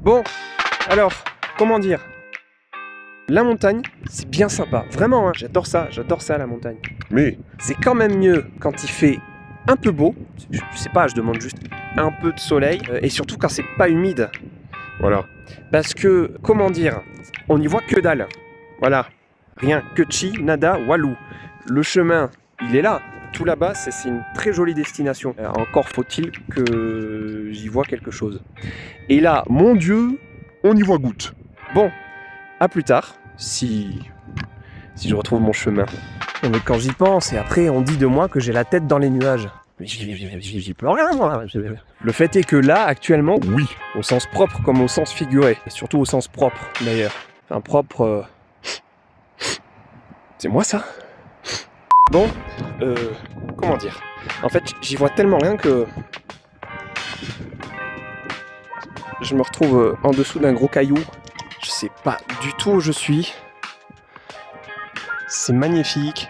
Bon, alors, comment dire? La montagne, c'est bien sympa, vraiment, hein, j'adore ça la montagne. Mais c'est quand même mieux quand il fait un peu beau, je sais pas, je demande juste un peu de soleil, et surtout quand c'est pas humide. Voilà. Parce que, comment dire, on n'y voit que dalle. Voilà. Rien, que chi, nada, walou. Le chemin, il est là. Tout là-bas, c'est une très jolie destination. Encore faut-il que j'y vois quelque chose. Et là, mon Dieu, on y voit goutte. Bon, à plus tard, si je retrouve mon chemin. Non, mais quand j'y pense, et après on dit de moi que j'ai la tête dans les nuages. Mais j'y peux rien, moi. Le fait est que là, actuellement, oui, au sens propre comme au sens figuré. Et surtout au sens propre, d'ailleurs. Enfin, propre... C'est moi, ça? Bon, comment dire? En fait, j'y vois tellement rien que... Je me retrouve en dessous d'un gros caillou. Je sais pas du tout où je suis. C'est magnifique.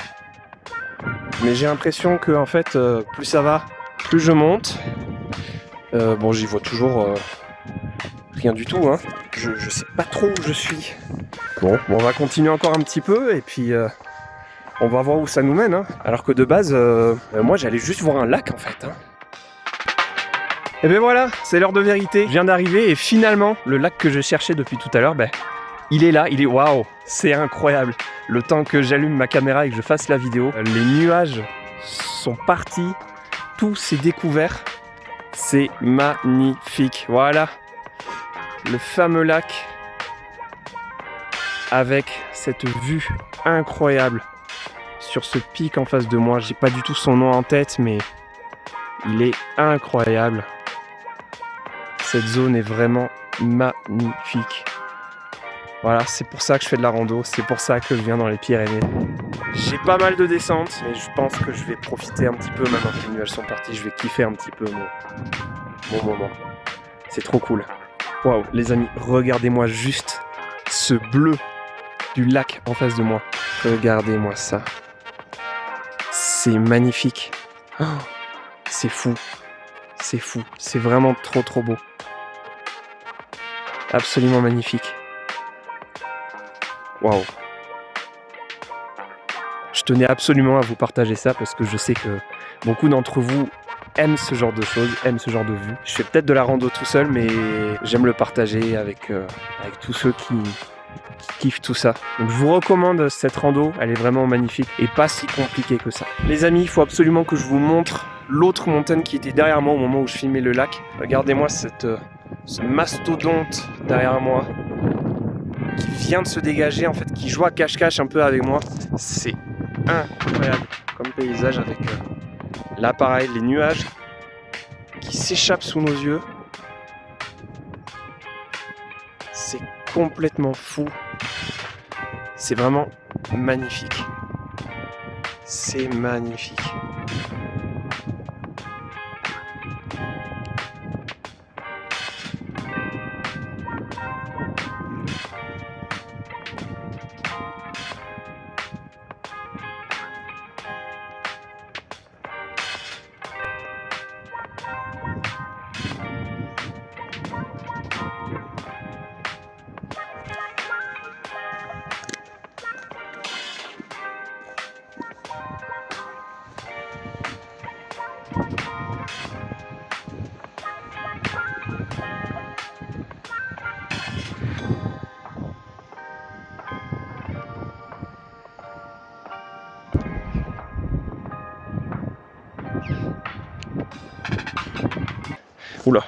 Mais j'ai l'impression que, en fait, plus ça va, plus je monte. Bon, j'y vois toujours rien du tout, hein. Je sais pas trop où je suis. Bon, on va continuer encore un petit peu et puis on va voir où ça nous mène, hein. Alors que de base, moi j'allais juste voir un lac en fait, hein. Et ben voilà, c'est l'heure de vérité. Je viens d'arriver et finalement, le lac que je cherchais depuis tout à l'heure, il est là, il est waouh, c'est incroyable. Le temps que j'allume ma caméra et que je fasse la vidéo, les nuages sont partis, tout s'est découvert. C'est magnifique, voilà. Le fameux lac avec cette vue incroyable sur ce pic en face de moi. J'ai pas du tout son nom en tête, mais il est incroyable. Cette zone est vraiment magnifique. Voilà, c'est pour ça que je fais de la rando, c'est pour ça que je viens dans les Pyrénées. J'ai pas mal de descentes, mais je pense que je vais profiter un petit peu maintenant que les nuages sont partis. Je vais kiffer un petit peu mon moment. C'est trop cool. Waouh, les amis, regardez-moi juste ce bleu du lac en face de moi. Regardez-moi ça. C'est magnifique. Oh, c'est fou. C'est fou. C'est vraiment trop beau. Absolument magnifique. Waouh. Je tenais absolument à vous partager ça parce que je sais que beaucoup d'entre vous aiment ce genre de choses, aiment ce genre de vue. Je fais peut-être de la rando tout seul, mais j'aime le partager avec tous ceux qui kiffent tout ça. Donc je vous recommande cette rando, elle est vraiment magnifique et pas si compliquée que ça. Les amis, il faut absolument que je vous montre l'autre montagne qui était derrière moi au moment où je filmais le lac. Regardez-moi ce mastodonte derrière moi qui vient de se dégager, en fait, qui joue à cache-cache un peu avec moi. C'est incroyable comme paysage avec là pareil, les nuages qui s'échappent sous nos yeux. C'est complètement fou. C'est vraiment magnifique. C'est magnifique. Oula.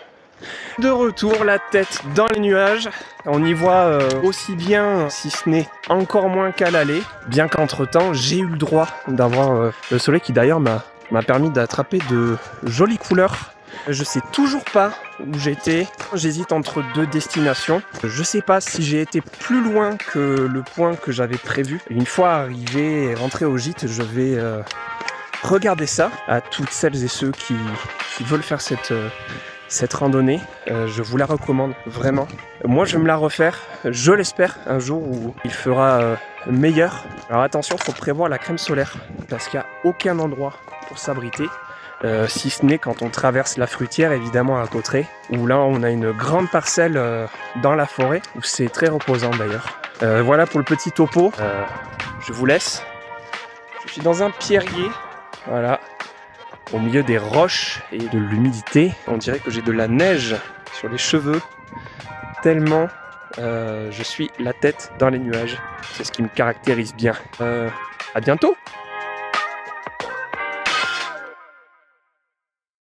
De retour, la tête dans les nuages. On y voit aussi bien, si ce n'est encore moins qu'à l'aller. Bien qu'entre temps, j'ai eu le droit d'avoir le soleil qui d'ailleurs m'a permis d'attraper de jolies couleurs. Je sais toujours pas où j'étais. J'hésite entre deux destinations. Je sais pas si j'ai été plus loin que le point que j'avais prévu. Une fois arrivé et rentré au gîte, je vais regarder ça à toutes celles et ceux qui veulent faire cette randonnée. Je vous la recommande vraiment. Moi, je vais me la refaire, je l'espère, un jour où il fera meilleur. Alors attention, il faut prévoir la crème solaire parce qu'il n'y a aucun endroit pour s'abriter. si ce n'est quand on traverse la fruitière, évidemment à Cauterets, où là on a une grande parcelle dans la forêt, où c'est très reposant d'ailleurs. Voilà pour le petit topo, je vous laisse. Je suis dans un pierrier, voilà, au milieu des roches et de l'humidité. On dirait que j'ai de la neige sur les cheveux, tellement je suis la tête dans les nuages. C'est ce qui me caractérise bien. À bientôt!